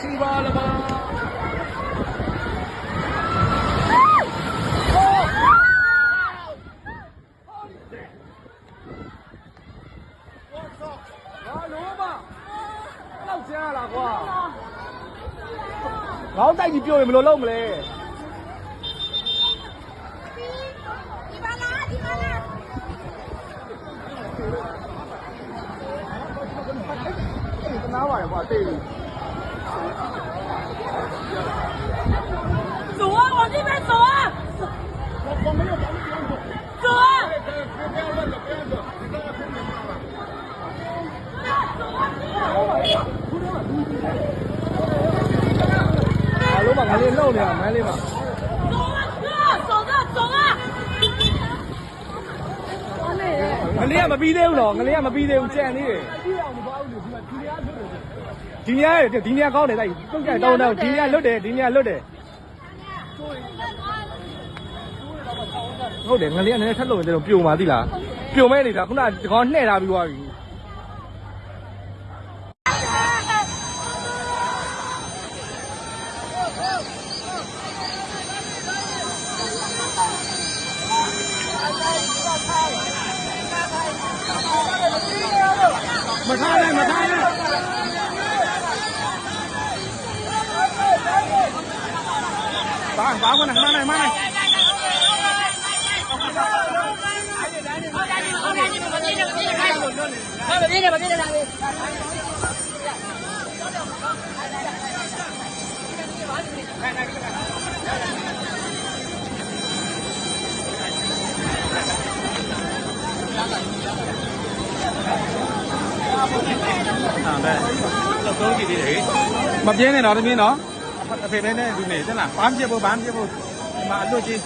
စီပါလားပါခေါင်းတိုက်ပြီးပြောရင်ဘယ်လိုလုပ်မလဲဒီပါလားနားပါရကွာတိတ်走啊往这边走啊我没有走啊不要乱走不要走你在那空着走啊老板，赶紧漏点，买里吧。走啊，哥，走着，走啊。ငလေးကမပြီးသေးဘူးတော့ငလေးကမပြီးသေးဘူးကြံသေးတယ်ဒီနေရာကောင်းတယ်တိုက်တုတ်ကြတောင်းတော့ဒီနေရာလွတ်တယ်ဒီနေရာလွတ်တယ်ဟုတ်တယ်ငလေးကနည်းနည်းထက်လို့တယ်တော့ပြုံပါသီလားပြုံမဲနေတာခုနကဒီကောင်နှဲ့ထားပြီးသွားပြီမထားနဲ့ဘာဝင်မနိုင်မပြင်းနဲ့တော့တမင်းနော်အဖေလေးနဲ့ဒီနေ့တက်လာဘာမှပြဖို့ဘာမှပြဖို့ဒီမှာအလွတ်ကြီး